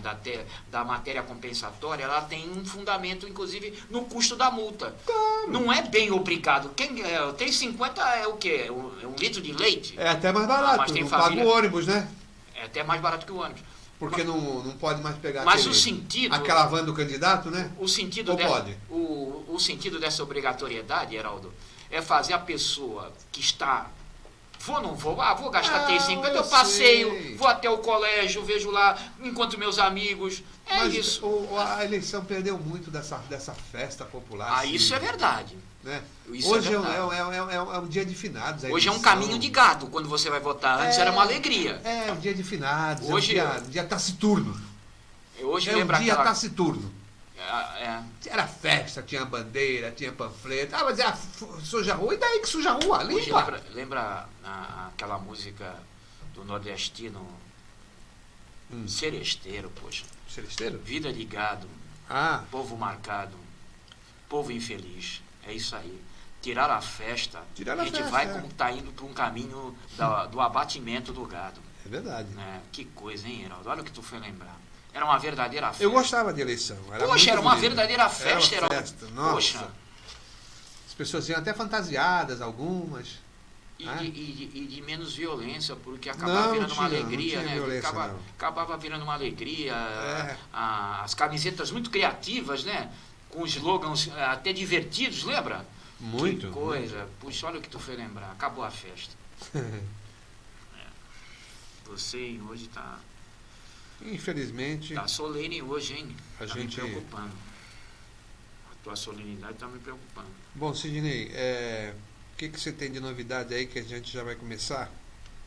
S3: da matéria compensatória, ela tem um fundamento, inclusive, no custo da multa.
S2: Claro.
S3: Não é bem obrigado. Tem 50 é o quê? Um litro de leite?
S2: É até mais barato.
S3: Mas tem
S2: não
S3: família,
S2: paga o ônibus, né?
S3: É até mais barato que o ônibus.
S2: Porque não pode mais pegar
S3: aquela
S2: van do candidato, né?
S3: O sentido dessa obrigatoriedade, Heraldo, é fazer a pessoa que está... Vou ou não vou? Vou gastar R$3,50, eu passeio, vou até o colégio, vejo lá, encontro meus amigos.
S2: Mas
S3: isso.
S2: A eleição perdeu muito dessa festa popular.
S3: Isso é verdade.
S2: Né?
S3: Hoje
S2: é um dia de finados.
S3: Hoje é um caminho de gado quando você vai votar. Antes era uma alegria.
S2: É um dia de finados,
S3: hoje,
S2: é um dia taciturno.
S3: Hoje
S2: é um dia taciturno.
S3: Era
S2: festa, tinha bandeira, tinha panfleto. Mas suja a rua, e daí que suja a rua? Limpa.
S3: Lembra aquela música do nordestino Seresteiro, poxa.
S2: Seresteiro?
S3: Vida de gado, povo marcado, povo infeliz. É isso aí. Tirar a festa, a gente vai como está indo para um caminho do abatimento do gado.
S2: É verdade.
S3: Que coisa, hein, Heraldo? Olha o que tu foi lembrar. Era uma verdadeira festa.
S2: Eu gostava de eleição.
S3: Era uma verdadeira festa,
S2: Heraldo. Festa. Nossa.
S3: Poxa.
S2: As pessoas iam até fantasiadas, algumas.
S3: E de menos violência, porque acabava virando uma alegria, né? Acabava virando uma alegria. As camisetas muito criativas, né? Com slogans até divertidos, lembra?
S2: Muito.
S3: Que coisa. Puxa, olha o que tu foi lembrar. Acabou a festa. Você hoje está...
S2: Infelizmente...
S3: Está solene hoje, hein?
S2: Está
S3: me preocupando. A tua solenidade está me preocupando.
S2: Bom, Sidney, o que você tem de novidade aí que a gente já vai começar?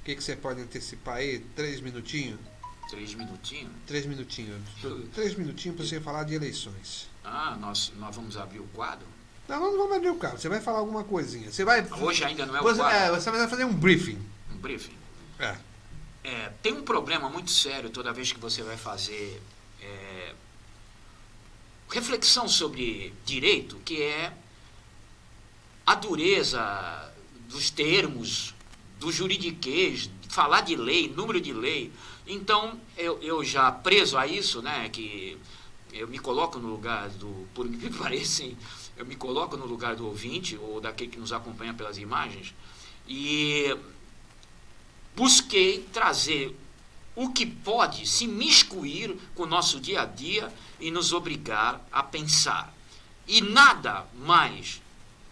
S2: O que você pode antecipar aí? 3 minutinhos?
S3: 3 minutinhos?
S2: 3 minutinhos. 3 minutinhos para você falar de eleições.
S3: Nós vamos abrir o quadro?
S2: Não vamos abrir o quadro. Você vai falar alguma coisinha. Você vai...
S3: Hoje ainda não é o quadro.
S2: Você vai fazer um briefing.
S3: Um briefing? Tem um problema muito sério toda vez que você vai fazer reflexão sobre direito, que é a dureza dos termos, do juridiquês, falar de lei, número de lei. Então, eu já preso a isso, né, que eu me coloco no lugar por que pareça, eu me coloco no lugar do ouvinte, ou daquele que nos acompanha pelas imagens, e busquei trazer o que pode se miscuir com o nosso dia a dia e nos obrigar a pensar. E nada mais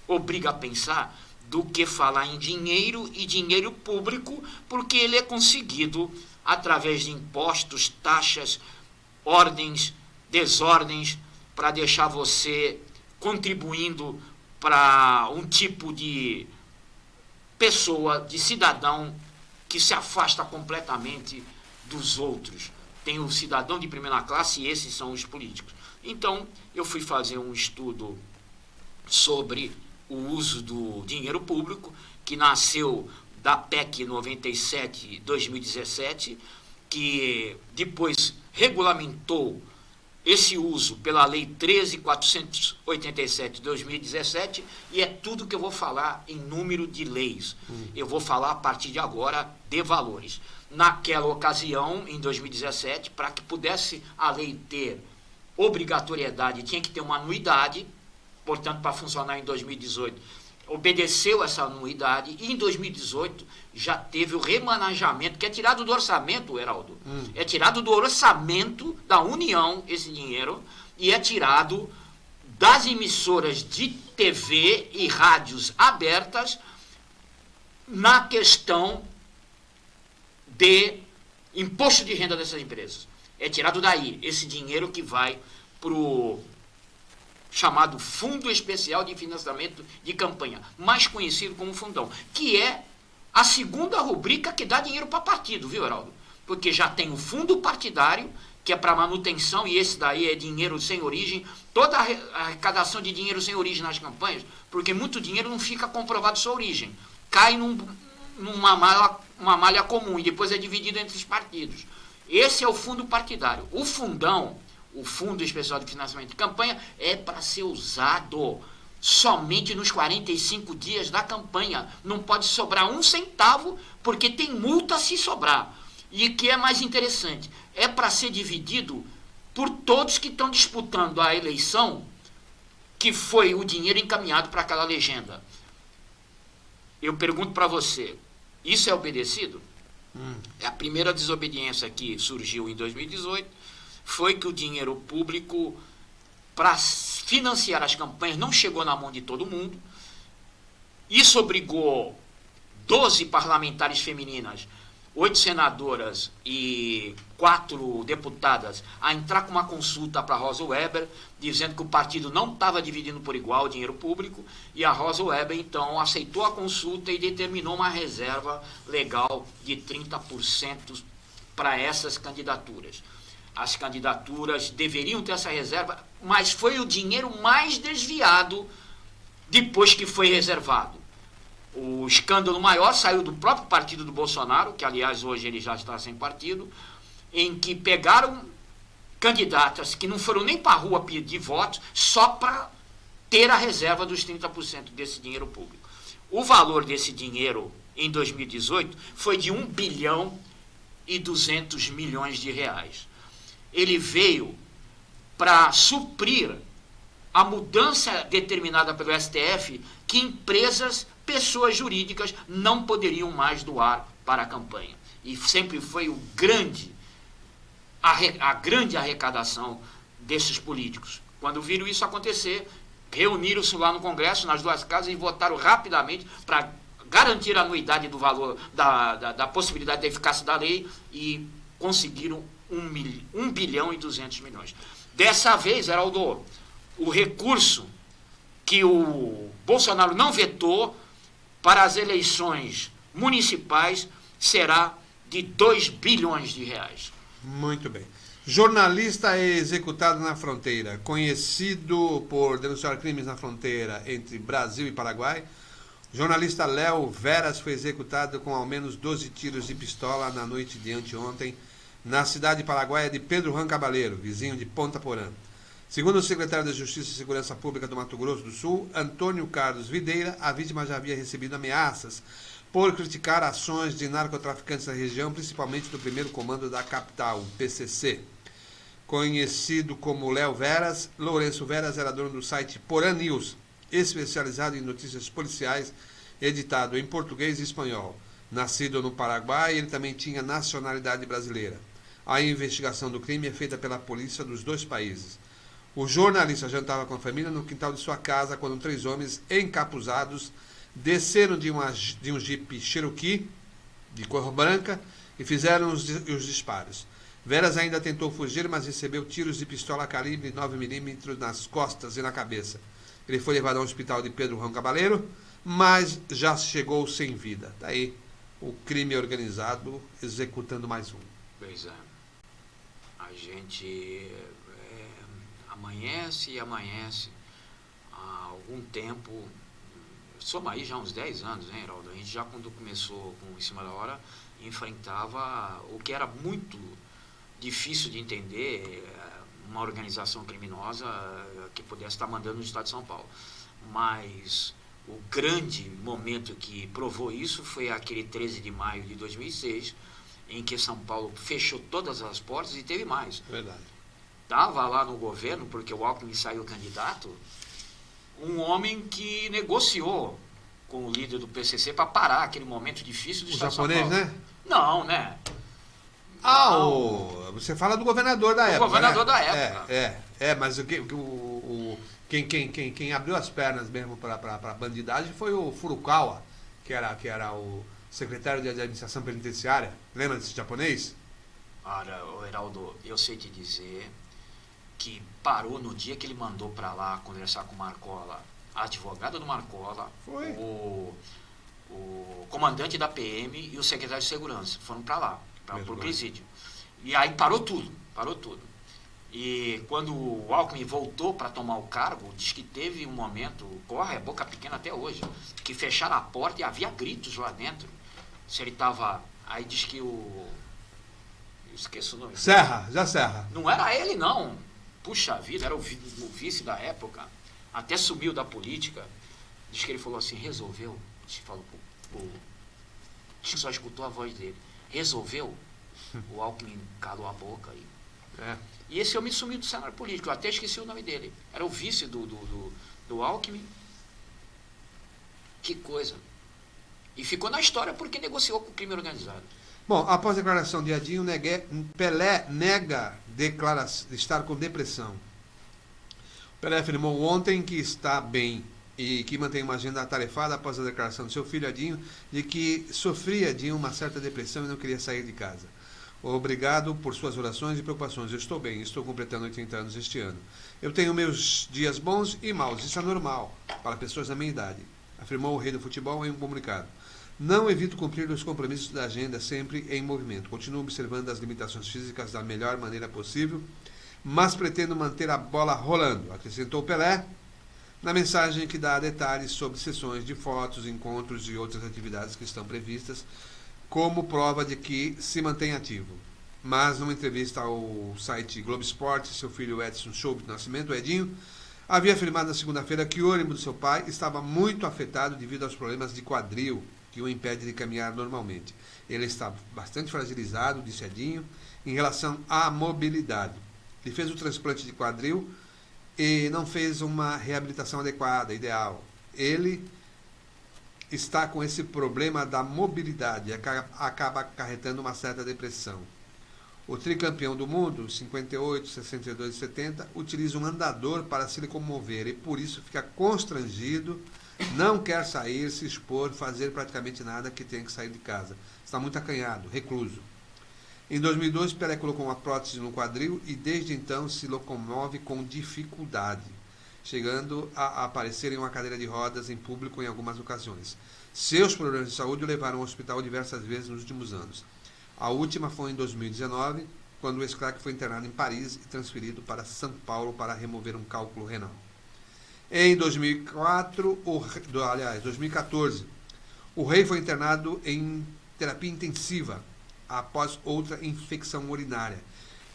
S3: obriga a pensar do que falar em dinheiro e dinheiro público, porque ele é conseguido através de impostos, taxas, ordens, desordens, para deixar você contribuindo para um tipo de pessoa, de cidadão, que se afasta completamente dos outros. Tem o cidadão de primeira classe e esses são os políticos. Então, eu fui fazer um estudo sobre o uso do dinheiro público, que nasceu da PEC 97-2017, que depois regulamentou esse uso pela Lei 13.487 de 2017, e é tudo que eu vou falar em número de leis. Eu vou falar a partir de agora de valores. Naquela ocasião, em 2017, para que pudesse a lei ter obrigatoriedade, tinha que ter uma anuidade, portanto, para funcionar em 2018, obedeceu essa anuidade, e em 2018 já teve o remanejamento, que é tirado do orçamento, Heraldo. É tirado do orçamento da União, esse dinheiro, e é tirado das emissoras de TV e rádios abertas na questão de imposto de renda dessas empresas. É tirado daí esse dinheiro que vai para o chamado Fundo Especial de Financiamento de Campanha, mais conhecido como Fundão, que é a segunda rubrica que dá dinheiro para partido, viu, Heraldo? Porque já tem o fundo partidário, que é para manutenção, e esse daí é dinheiro sem origem, toda a arrecadação de dinheiro sem origem nas campanhas, porque muito dinheiro não fica comprovado sua origem, cai numa malha comum e depois é dividido entre os partidos. Esse é o fundo partidário. O fundão, o Fundo Especial de Financiamento de Campanha, é para ser usado somente nos 45 dias da campanha. Não pode sobrar um centavo, porque tem multa se sobrar. E o que é mais interessante, é para ser dividido por todos que estão disputando a eleição, que foi o dinheiro encaminhado para aquela legenda. Eu pergunto para você, isso é obedecido? A primeira desobediência que surgiu em 2018 foi que o dinheiro público para financiar as campanhas não chegou na mão de todo mundo. Isso obrigou 12 parlamentares femininas, 8 senadoras e 4 deputadas a entrar com uma consulta para a Rosa Weber, dizendo que o partido não estava dividindo por igual o dinheiro público, e a Rosa Weber, então, aceitou a consulta e determinou uma reserva legal de 30% para essas candidaturas. As candidaturas deveriam ter essa reserva, mas foi o dinheiro mais desviado depois que foi reservado. O escândalo maior saiu do próprio partido do Bolsonaro, que aliás hoje ele já está sem partido, em que pegaram candidatas que não foram nem para a rua pedir votos, só para ter a reserva dos 30% desse dinheiro público. O valor desse dinheiro em 2018 foi de 1 bilhão e 200 milhões de reais. Ele veio para suprir a mudança determinada pelo STF, que empresas, pessoas jurídicas não poderiam mais doar para a campanha. E sempre foi a grande arrecadação desses políticos. Quando viram isso acontecer, reuniram-se lá no Congresso, nas duas casas, e votaram rapidamente para garantir a anuidade do valor, da possibilidade de eficácia da lei, e conseguiram 1 bilhão e 200 milhões. Dessa vez, Heraldo, o recurso que o Bolsonaro não vetou para as eleições municipais será de 2 bilhões de reais.
S2: Muito bem. Jornalista é executado na fronteira. Conhecido por denunciar crimes na fronteira entre Brasil e Paraguai, o jornalista Léo Veras foi executado com ao menos 12 tiros de pistola na noite de anteontem, na cidade paraguaia de Pedro Juan Cabaleiro, vizinho de Ponta Porã. Segundo o secretário da Justiça e Segurança Pública do Mato Grosso do Sul, Antônio Carlos Videira, a vítima já havia recebido ameaças por criticar ações de narcotraficantes na região, principalmente do primeiro comando da capital, o PCC. Conhecido como Léo Veras, Lourenço Veras era dono do site Porã News, especializado em notícias policiais, editado em português e espanhol. Nascido no Paraguai, ele também tinha nacionalidade brasileira. A investigação do crime é feita pela polícia dos dois países. O jornalista jantava com a família no quintal de sua casa quando 3 homens encapuzados desceram de um Jeep Cherokee de cor branca e fizeram os disparos. Veras ainda tentou fugir, mas recebeu tiros de pistola calibre 9mm nas costas e na cabeça. Ele foi levado ao hospital de Pedro Juan Cabaleiro, mas já chegou sem vida. Daí o crime organizado executando mais um.
S3: Pois é. A gente amanhece e amanhece há algum tempo. Soma aí já uns 10 anos, né, Heraldo? A gente já, quando começou com Em Cima da Hora, enfrentava o que era muito difícil de entender, uma organização criminosa que pudesse estar mandando no estado de São Paulo. Mas o grande momento que provou isso foi aquele 13 de maio de 2006, em que São Paulo fechou todas as portas e teve mais.
S2: Verdade.
S3: Estava lá no governo, porque o Alckmin saiu candidato, um homem que negociou com o líder do PCC para parar aquele momento difícil do estado de São Paulo.
S2: O japonês, né?
S3: Não, né?
S2: Você fala do governador da época.
S3: O governador da
S2: época. Mas quem abriu as pernas mesmo para a bandidagem foi o Furukawa, que era o secretário de administração penitenciária. Lembra desse japonês?
S3: Olha, Heraldo, eu sei te dizer que parou no dia que ele mandou para lá conversar com o Marcola, a advogada do Marcola,
S2: foi.
S3: O comandante da PM e o secretário de segurança foram para lá, para o presídio. E aí parou tudo. E quando o Alckmin voltou para tomar o cargo, diz que teve um momento, corre a boca pequena até hoje, que fecharam a porta e havia gritos lá dentro. Se ele estava... Aí diz que eu esqueço o nome.
S2: Serra.
S3: Não era ele, não. Puxa vida, era o vice da época. Até sumiu da política. Diz que ele falou assim, resolveu. Diz que falou diz que só escutou a voz dele. Resolveu? O Alckmin calou a boca aí. E esse homem sumiu do cenário político. Eu até esqueci o nome dele. Era o vice do Alckmin. Que coisa. E ficou na história porque negociou com o crime organizado.
S2: Bom, após a declaração de Edinho, Pelé nega estar com depressão. Pelé afirmou ontem que está bem e que mantém uma agenda atarefada após a declaração do seu filho Edinho de que sofria de uma certa depressão e não queria sair de casa. Obrigado por suas orações e preocupações. Eu estou bem, estou completando 80 anos este ano. Eu tenho meus dias bons e maus, isso é normal para pessoas da minha idade, afirmou o rei do futebol em um comunicado. Não evito cumprir os compromissos da agenda sempre em movimento. Continuo observando as limitações físicas da melhor maneira possível, mas pretendo manter a bola rolando, acrescentou Pelé, na mensagem que dá detalhes sobre sessões de fotos, encontros e outras atividades que estão previstas, como prova de que se mantém ativo. Mas, numa entrevista ao site Globo Esporte, seu filho Edson Choub de Nascimento, Edinho, havia afirmado na segunda-feira que o ânimo do seu pai estava muito afetado devido aos problemas de quadril, que o impede de caminhar normalmente. Ele está bastante fragilizado, disse Edinho, em relação à mobilidade. Ele fez o transplante de quadril e não fez uma reabilitação adequada, ideal. Ele está com esse problema da mobilidade e acaba acarretando uma certa depressão. O tricampeão do mundo, 58, 62 e 70, utiliza um andador para se locomover e por isso fica constrangido, não quer sair, se expor, fazer praticamente nada que tenha que sair de casa. Está muito acanhado, recluso. Em 2002, Pelé colocou uma prótese no quadril e desde então se locomove com dificuldade, chegando a aparecer em uma cadeira de rodas em público em algumas ocasiões. Seus problemas de saúde o levaram ao hospital diversas vezes nos últimos anos. A última foi em 2019, quando o ex-craque foi internado em Paris e transferido para São Paulo para remover um cálculo renal. Em 2014, o rei foi internado em terapia intensiva após outra infecção urinária,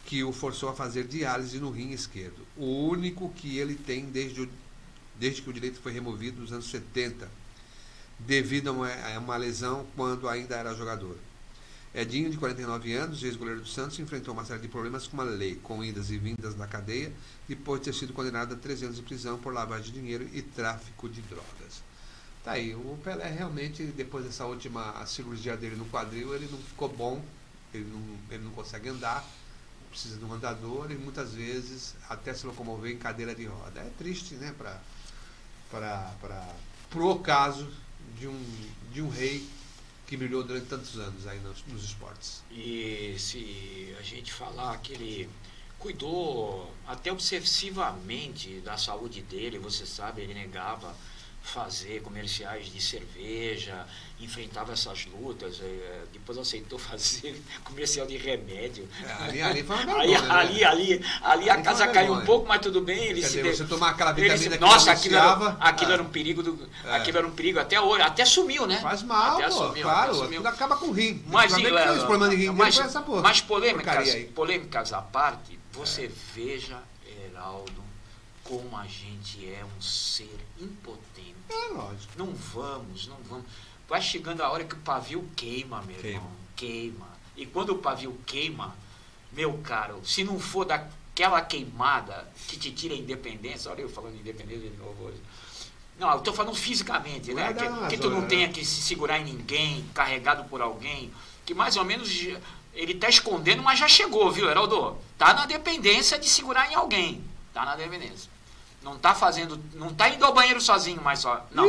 S2: que o forçou a fazer diálise no rim esquerdo, o único que ele tem desde que o direito foi removido nos anos 70, devido a uma lesão quando ainda era jogador. Edinho, de 49 anos, ex-goleiro do Santos, enfrentou uma série de problemas com a lei, com idas e vindas da cadeia, depois de ter sido condenado a 13 anos de prisão por lavagem de dinheiro e tráfico de drogas. Tá aí, o Pelé realmente, depois dessa última cirurgia dele no quadril, ele não ficou bom, ele não consegue andar, precisa de um andador e muitas vezes até se locomover em cadeira de roda. É triste, né, pro ocaso de um rei que brilhou durante tantos anos aí nos esportes.
S3: E se a gente falar que ele cuidou até obsessivamente da saúde dele, você sabe, ele negava fazer comerciais de cerveja, enfrentava essas lutas, depois aceitou fazer comercial de remédio.
S2: Ali foi uma vergonha,
S3: ali a casa caiu um pouco, mas tudo bem. Ele
S2: você tomar aquela vitamina que
S3: nossa, aquilo era um perigo, aquilo era um perigo até hoje, até sumiu, né?
S2: Faz mal,
S3: até
S2: pô,
S3: sumiu,
S2: claro,
S3: até sumiu.
S2: tudo acaba com o rim.
S3: Mas
S2: Polêmicas
S3: à parte, você veja, Heraldo, como a gente é um ser impotente.
S2: Lógico.
S3: Não vamos. Vai chegando a hora que o pavio queima, meu irmão. Queima. E quando o pavio queima, meu caro, se não for daquela queimada que te tira a independência, olha eu falando independência de novo hoje. Não, eu tô falando fisicamente, né? Que tu não tenha que se segurar em ninguém, carregado por alguém, que mais ou menos ele tá escondendo, mas já chegou, viu, Heraldo? Tá na dependência de segurar em alguém. Tá na dependência. Não tá indo ao banheiro sozinho mais só. Não,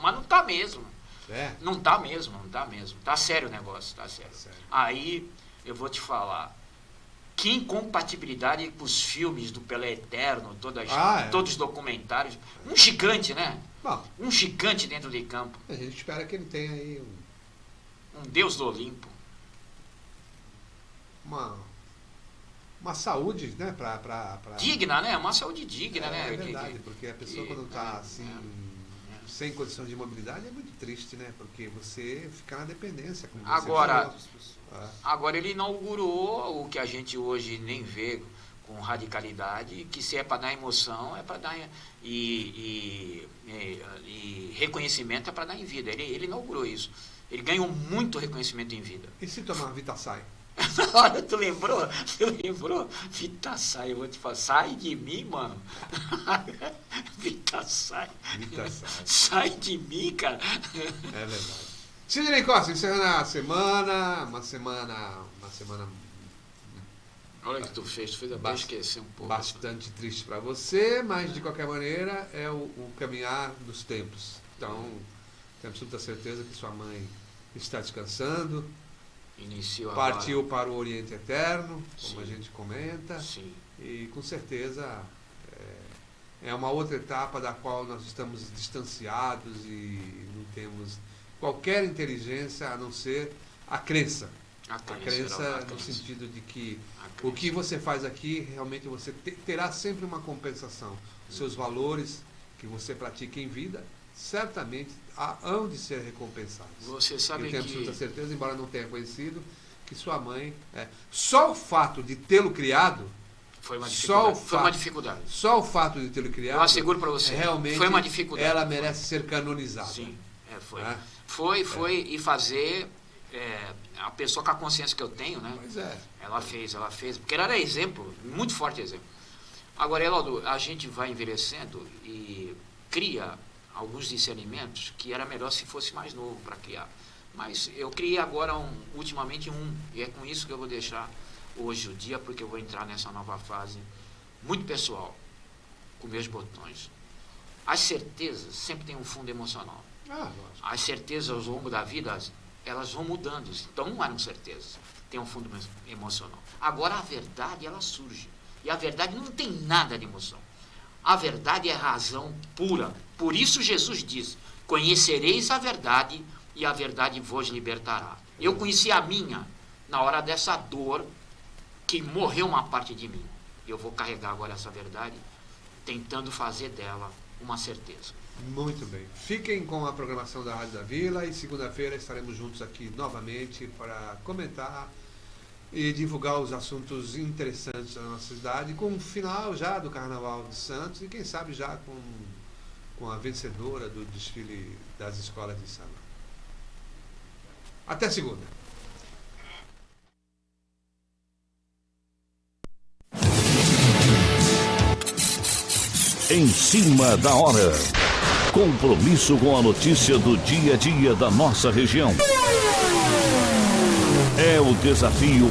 S3: mas não tá mesmo. Não tá mesmo. Tá sério o negócio, tá sério. Aí, eu vou te falar, que incompatibilidade com os filmes do Pelé Eterno, todos os documentários. Um gigante, né?
S2: Bom,
S3: um gigante dentro de campo.
S2: A gente espera que ele tenha aí
S3: um deus do Olimpo.
S2: Uma saúde, né?
S3: Digna, né? Uma saúde digna, né?
S2: É verdade, porque a pessoa quando está assim, sem condição de mobilidade, é muito triste, né? Porque você fica na dependência. Como você
S3: agora ele inaugurou o que a gente hoje nem vê com radicalidade, que se é para dar emoção, é para dar e reconhecimento é para dar em vida. Ele inaugurou isso. Ele ganhou muito reconhecimento em vida.
S2: E se tomar Vitaçai?
S3: Olha, tu lembrou? Vitaçai, eu vou te falar, sai de mim, mano. Vitaçai. Sai de mim, cara.
S2: É verdade. Sidney Costa, encerrando a semana, uma semana.
S3: Olha o que tu fez até esquecer um pouco.
S2: Bastante triste para você, mas de qualquer maneira é o caminhar dos tempos. Então, tenho absoluta certeza que sua mãe está descansando. Partiu para o Oriente Eterno, como a gente comenta.
S3: Sim.
S2: E com certeza é uma outra etapa da qual nós estamos distanciados e não temos qualquer inteligência a não ser a crença. A crença no sentido de que o que você faz aqui, realmente você terá sempre uma compensação. Os seus valores que você pratica em vida, certamente hão de ser recompensados.
S3: Você sabe que...
S2: Eu tenho absoluta certeza, embora não tenha conhecido, que sua mãe... Só o fato de tê-lo criado...
S3: Foi uma dificuldade.
S2: Só o fato de tê-lo criado...
S3: Eu asseguro para você.
S2: Realmente,
S3: foi uma dificuldade.
S2: Ela merece ser canonizada.
S3: Sim, foi. Foi, e fazer... a pessoa com a consciência que eu tenho, né?
S2: Pois é.
S3: Ela fez. Porque ela era exemplo, muito forte exemplo. Agora, Heraldo, a gente vai envelhecendo e cria alguns discernimentos que era melhor se fosse mais novo para criar. Mas eu criei agora, ultimamente, e é com isso que eu vou deixar hoje o dia, porque eu vou entrar nessa nova fase muito pessoal, com meus botões. As certezas sempre têm um fundo emocional. As certezas ao longo da vida, elas vão mudando. Então não eram certezas, tem um fundo emocional. Agora a verdade, ela surge. E a verdade não tem nada de emoção. A verdade é razão pura. Por isso Jesus diz: conhecereis a verdade e a verdade vos libertará. Eu conheci a minha na hora dessa dor que morreu uma parte de mim. Eu vou carregar agora essa verdade, tentando fazer dela uma certeza.
S2: Muito bem. Fiquem com a programação da Rádio da Vila e segunda-feira estaremos juntos aqui novamente para comentar e divulgar os assuntos interessantes da nossa cidade, com o final já do Carnaval de Santos e quem sabe já com a vencedora do desfile das escolas de samba. Até segunda.
S10: Em cima da hora. Compromisso com a notícia do dia a dia da nossa região. É o desafio